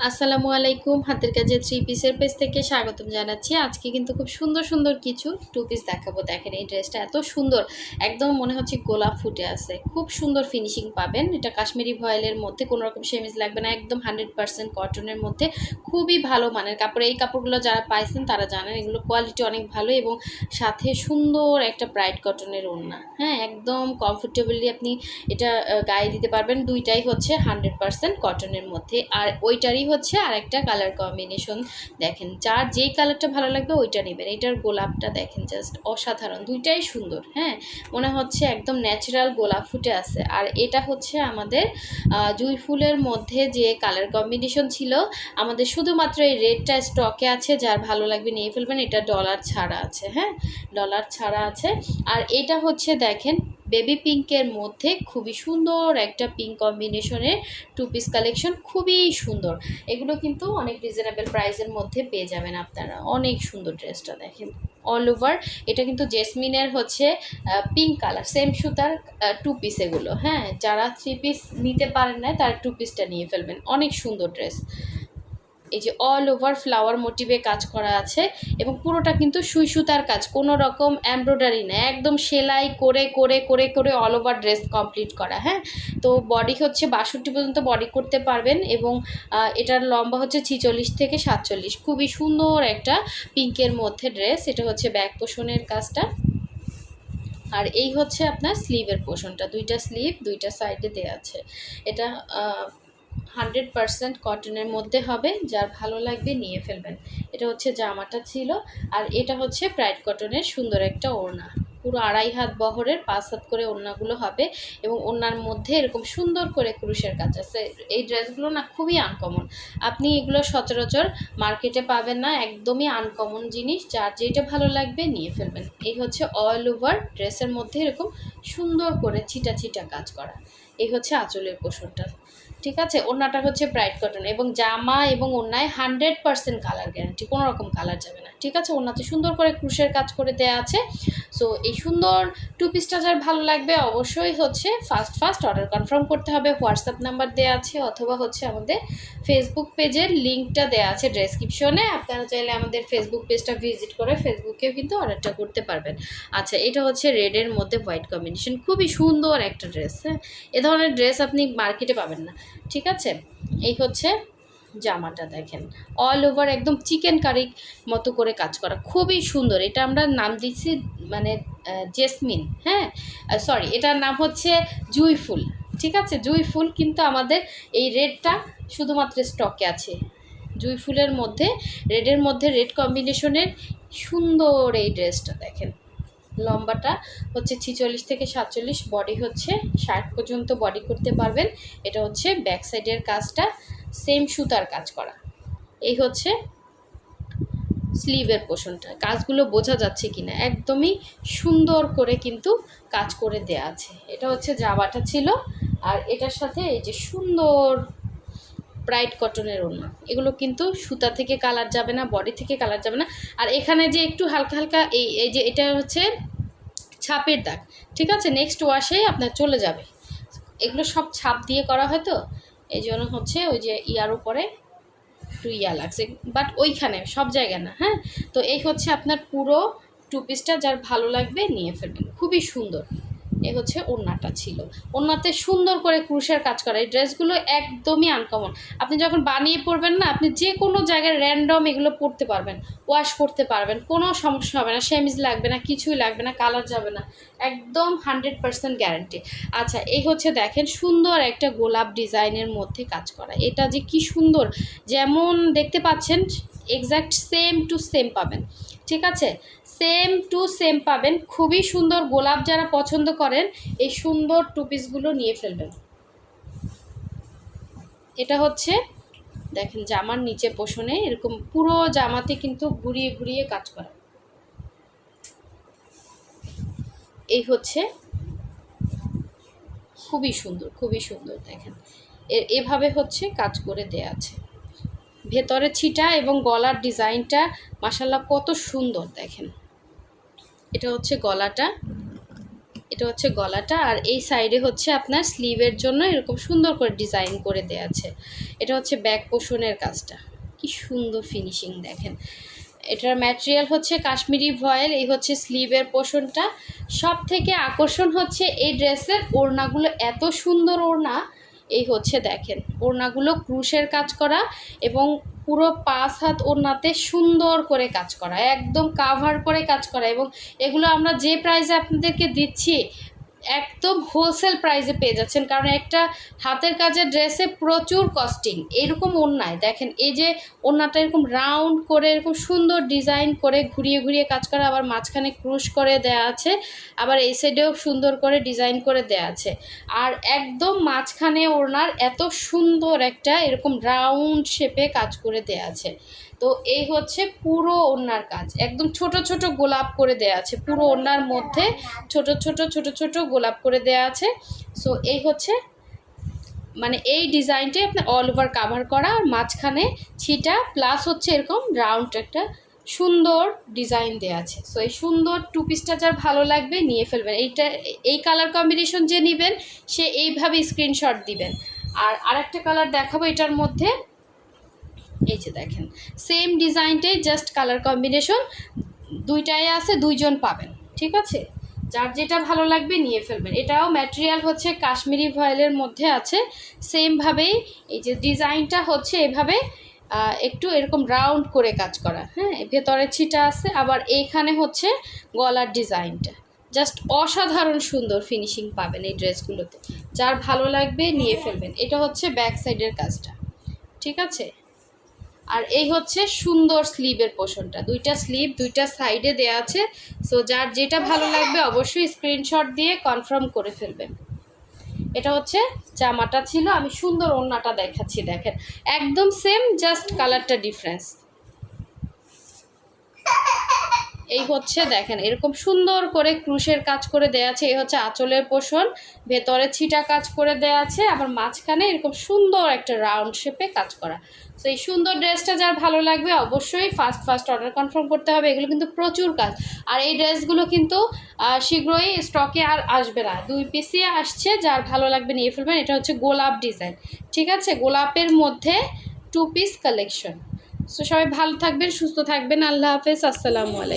আসসালামু আলাইকুম। হাতের কাজে থ্রি পিসের পেজ থেকে স্বাগতম জানাচ্ছি। আজকে কিন্তু খুব সুন্দর সুন্দর কিছু টু পিস দেখাবো। দেখেন এই ড্রেসটা এত সুন্দর, একদম মনে হচ্ছে গোলাপ ফুটে আছে। খুব সুন্দর ফিনিশিং পাবেন। এটা কাশ্মীরি ভয়েলের মধ্যে, কোনো রকম সেমিজ লাগবে না, একদম 100% কটনের মধ্যে, খুবই ভালো মানের কাপড়। এই কাপড়গুলো যারা পাইছেন তারা জানেন এগুলো কোয়ালিটি অনেক ভালো, এবং সাথে সুন্দর একটা ব্রাইট কটনের ওড়না। হ্যাঁ, একদম কমফোর্টেবলি আপনি এটা গায়ে দিতে পারবেন। দুইটাই হচ্ছে 100% কটনের মধ্যে, আর ওইটারই হচ্ছে আরেকটা কালার কম্বিনেশন। দেখেন যার যেই কালারটা ভালো লাগবে ওইটা নেবেন। এটার গোলাপটা দেখেন জাস্ট অসাধারণ, দুইটাই সুন্দর। হ্যাঁ, মনে হচ্ছে একদম ন্যাচারাল গোলাপ ফুটে আছে। আর এটা হচ্ছে আমাদের জুঁই ফুলের মধ্যে যে কালার কম্বিনেশন ছিল, আমাদের শুধুমাত্র এই রেডটা স্টকে আছে। যার ভালো লাগবে নিয়ে ফেলবেন। এটা ডলার ছাড়া আছে। হ্যাঁ, ডলার ছাড়া আছে। আর এটা হচ্ছে দেখেন বেবি পিঙ্কের মধ্যে খুবই সুন্দর একটা পিঙ্ক কম্বিনেশনের টু পিস কালেকশন, খুবই সুন্দর। এগুলো কিন্তু অনেক রিজনেবল প্রাইসের মধ্যে পেয়ে যাবেন আপনারা। অনেক সুন্দর ড্রেসটা দেখেন অল ওভার। এটা কিন্তু জেসমিনের হচ্ছে পিঙ্ক কালার, সেম সুতার টু পিস এগুলো। হ্যাঁ, যারা থ্রি পিস নিতে পারেন না তারা টু পিসটা নিয়ে ফেলবেন। অনেক সুন্দর ড্রেস। এই যে অল ওভার ফ্লাওয়ার মোটিভে কাজ করা আছে, এবং পুরোটা কিন্তু সুই সুতার কাজ, কোনো রকম এমব্রয়ডারি না, একদম সেলাই করে করে করে করে অল ওভার ড্রেস কমপ্লিট করা। হ্যাঁ, তো বডি হচ্ছে 62 পর্যন্ত বডি করতে পারবেন, এবং এটার লম্বা হচ্ছে 46 থেকে 47। খুবই সুন্দর একটা পিঙ্কের মধ্যে ড্রেস। এটা হচ্ছে ব্যাক পোষণের কাজটা, আর এই হচ্ছে আপনার স্লিভের পোর্শনটা। দুইটা স্লিভ দুইটা সাইডে দেওয়া আছে। এটা 100% কটনের মধ্যে হবে। যার ভালো লাগবে নিয়ে ফেলবেন। এটা হচ্ছে জামাটা ছিল, আর এটা হচ্ছে ব্রাইট কটনের সুন্দর একটা ওড়না। পুরো 2.5 হাত বহরের 5 হাত করে ওড়নাগুলো হবে, এবং ওড়নার মধ্যে এরকম সুন্দর করে ক্রুশের কাজ আছে। এই ড্রেসগুলো না খুবই আনকমন, আপনি এগুলো সচরাচর মার্কেটে পাবেন না, একদমই আনকমন জিনিস। যার যেটা ভালো লাগবে নিয়ে ফেলবেন। এই হচ্ছে অল ওভার ড্রেসের মধ্যে এরকম সুন্দর করে ছিটা ছিটা কাজ করা। এই হচ্ছে আঁচলের পোষণটা। ঠিক আছে, ওড়নাটা হচ্ছে ব্রাইট কটন, এবং জামা এবং ওড়নায় 100% কালার গ্যারান্টি, কোনো রকম কালার যাবে না। ঠিক আছে, ওড়নাতে সুন্দর করে ক্রুশের কাজ করে দেওয়া আছে। সো এই সুন্দর টু পিসটা যার ভালো লাগবে অবশ্যই হচ্ছে ফার্স্ট অর্ডার কনফার্ম করতে হবে। হোয়াটসঅ্যাপ নাম্বার দেওয়া আছে, অথবা হচ্ছে আমাদের ফেসবুক পেজের লিঙ্কটা দেওয়া আছে ডেসক্রিপশনে। আপনারা চাইলে আমাদের ফেসবুক পেজটা ভিজিট করে ফেসবুকেও কিন্তু অর্ডারটা করতে পারবেন। আচ্ছা, এটা হচ্ছে রেডের মধ্যে হোয়াইট কম্বিনেশন, খুবই সুন্দর একটা ড্রেস। হ্যাঁ, এ ধরনের ড্রেস আপনি মার্কেটে পাবেন না। ঠিক আছে, এই হচ্ছে জামাটা দেখেন অল ওভার একদম চিকেন কারি মতো করে কাজ করা, খুবই সুন্দর। এটা আমরা নাম দিচ্ছি মানে জেসমিন। হ্যাঁ, সরি, এটার নাম হচ্ছে জুঁই ফুল। ঠিক আছে, জুঁই ফুল, কিন্তু আমাদের এই রেডটা শুধুমাত্র স্টকে আছে। জুঁই ফুলের মধ্যে রেডের মধ্যে রেড কম্বিনেশনের সুন্দর এই ড্রেসটা দেখেন। লম্বাটা হচ্ছে 46 থেকে 47, বডি হচ্ছে 60 পর্যন্ত বডি করতে পারবেন। এটা হচ্ছে ব্যাক সাইডের কাজটা সেম সুতার কাজ করা। এই হচ্ছে স্লিভের পোর্শনটা। কাজগুলো বোঝা যাচ্ছে কিনা, একদমই সুন্দর করে কিন্তু কাজ করে দেয়া আছে। এটা হচ্ছে জামাটা ছিল, আর এটার সাথে এই যে সুন্দর ব্রাইট কটনের ওড়না। এগুলো কিন্তু সুতা থেকে কালার যাবে না, বডি থেকে কালার যাবে না। আর এখানে যে একটু হালকা হালকা এই যে এটা হচ্ছে ছাপের দাগ। ঠিক আছে, নেক্সট ওয়াশেই আপনার চলে যাবে। এগুলো সব ছাপ দিয়ে করা হয়, তো এই জন্য হচ্ছে ওই যে ইয়ার উপরে একটু ইয়া লাগছে, বাট ওইখানে সব জায়গায় না। হ্যাঁ, তো এই হচ্ছে আপনার পুরো টু পিসটা। যার ভালো লাগবে নিয়ে ফেলবেন, খুবই সুন্দর। এ হচ্ছে ওড়নাটা ছিল, ওড়নাতে সুন্দর করে ক্রুশের কাজ করা। এই ড্রেসগুলো একদমই আনকমন। আপনি যখন বানিয়ে পরবেন না, আপনি যে কোনো জায়গায় র্যান্ডম এগুলো পরতে পারবেন, ওয়াশ করতে পারবেন, কোনো সমস্যা হবে না। সেমিজ লাগবে না, কিছুই লাগবে না, কালার যাবে না, একদম 100% গ্যারান্টি। আচ্ছা, এই হচ্ছে দেখেন সুন্দর একটা গোলাপ ডিজাইনের মধ্যে কাজ করা। এটা যে কি সুন্দর, যেমন দেখতে পাচ্ছেন এক্স্যাক্ট সেম টু সেম পাবেন। ঠিক আছে, সেম টু সেম পাবেন। খুবই সুন্দর। গোলাপ যারা পছন্দ করেন এই সুন্দর টু পিসগুলো নিয়ে ফেলবেন। এটা হচ্ছে দেখেন জামার নিচে পোষণে এরকম পুরো জামাতে কিন্তু ঘুরিয়ে ঘুরিয়ে কাজ করা। এই হচ্ছে খুবই সুন্দর, খুবই সুন্দর। দেখেন এভাবে হচ্ছে কাজ করে দেয়া আছে। ভেতরে ছিটা এবং গলার ডিজাইনটা মাশাআল্লাহ কত সুন্দর দেখেন। এটা হচ্ছে গলাটা। এটা হচ্ছে গলাটা, আর এই সাইডে হচ্ছে আপনার স্লিভের জন্য এরকম সুন্দর করে ডিজাইন করে দেওয়া আছে। এটা হচ্ছে ব্যাক পোর্শনের কাজটা, কি সুন্দর ফিনিশিং দেখেন। এটার ম্যাটেরিয়াল হচ্ছে কাশ্মীরি ভয়েল। এই হচ্ছে স্লিভের পোর্শনটা। সব থেকে আকর্ষণ হচ্ছে এই ড্রেসের ওড়নাগুলো, এত সুন্দর ওড়না। এই হচ্ছে দেখেন ওড়নাগুলো ক্রুশের কাজ করা এবং পুরো 5 হাত ওড়নাতে সুন্দর করে কাজ করা, একদম কাভার করে কাজ করা। এবং এগুলো আমরা যে প্রাইসে আপনাদেরকে দিচ্ছি একদম হোলসেল প্রাইসে পেয়ে যাচ্ছেন, কারণ একটা হাতের কাজের ড্রেসে প্রচুর কস্টিং। এরকম ওড়নায় দেখেন, এই যে ওড়নাটা এরকম রাউন্ড করে এরকম সুন্দর ডিজাইন করে ঘুরিয়ে ঘুরিয়ে কাজ করা, আবার মাঝখানে ক্রুশ করে দেয়া আছে, আবার এই সাইডেও সুন্দর করে ডিজাইন করে দেয়া আছে। আর একদম মাঝখানে ওড়নার এত সুন্দর একটা এরকম রাউন্ড শেপে কাজ করে দেয়া আছে। তো এই হচ্ছে পুরো ওড়নার কাজ, একদম ছোট ছোট গোলাপ করে দেয়া আছে, পুরো ওড়নার মধ্যে ছোট ছোট ছোট ছোট গোলাপ করে দেয়া আছে। সো এই হচ্ছে মানে এই ডিজাইনটাই আপনার অল ওভার কাভার করা, আর মাঝখানে ছিটা প্লাস হচ্ছে এরকম রাউন্ড একটা সুন্দর ডিজাইন দেওয়া আছে। সো এই সুন্দর টু পিসটা যার ভালো লাগবে নিয়ে ফেলবেন। এইটা এই কালার কম্বিনেশন যে নেবেন সে এইভাবে স্ক্রিনশট দিবেন। আর আরেকটা কালার দেখাবো এটার মধ্যে, এই যে দেখেন সেম ডিজাইনটাই জাস্ট কালার কম্বিনেশন দুইটাই আছে, দুইজন পাবেন, ঠিক আছে? যার যেটা ভালো লাগবে নিয়ে ফেলবেন। এটাও ম্যাটেরিয়াল হচ্ছে কাশ্মীরি ভয়েলের মধ্যে আছে। সেমভাবেই এই যে ডিজাইনটা হচ্ছে এভাবে একটু এরকম রাউন্ড করে কাজ করা, হ্যাঁ, ভেতরে ছিটা আছে, আবার এইখানে হচ্ছে গলার ডিজাইনটা জাস্ট অসাধারণ সুন্দর ফিনিশিং পাবেন এই ড্রেসগুলোতে। যার ভালো লাগবে নিয়ে ফেলবেন। এটা হচ্ছে ব্যাক সাইডের কাজটা, ঠিক আছে? আর এই হচ্ছে সুন্দর স্লিভের পোর্শনটা, দুইটা স্লিভ দুইটা সাইডে দেয়া আছে। সো যার যেটা ভালো লাগবে অবশ্যই স্ক্রিনশট দিয়ে কনফার্ম করে ফেলবেন। এটা হচ্ছে জামাটা ছিল, আমি সুন্দর ওড়নাটা দেখাচ্ছি দেখেন, একদম সেম জাস্ট কালারটা ডিফারেন্স। এই হচ্ছে দেখেন এরকম সুন্দর করে ক্রুশের কাজ করে দেয়া আছে। এই হচ্ছে আঁচলের পোর্শন, ভেতরে ছিটা কাজ করে দেয়া আছে, আবার মাঝখানে এরকম সুন্দর একটা রাউন্ড শেপে কাজ করা। তো এই সুন্দর ড্রেসটা যার ভালো লাগবে অবশ্যই ফার্স্ট অর্ডার কনফার্ম করতে হবে। এগুলো কিন্তু প্রচুর কাজ, আর এই ড্রেসগুলো কিন্তু শীঘ্রই স্টকে আর আসবে না, 2 পিসই আসছে। যার ভালো লাগবে নিয়ে ফেলবেন। এটা হচ্ছে গোলাপ ডিজাইন, ঠিক আছে? গোলাপের মধ্যে 2 পিস কালেকশন। সো সবাই ভালো থাকবেন, সুস্থ থাকবেন। আল্লাহ হাফেজ, আসসালামু আলাইকুম।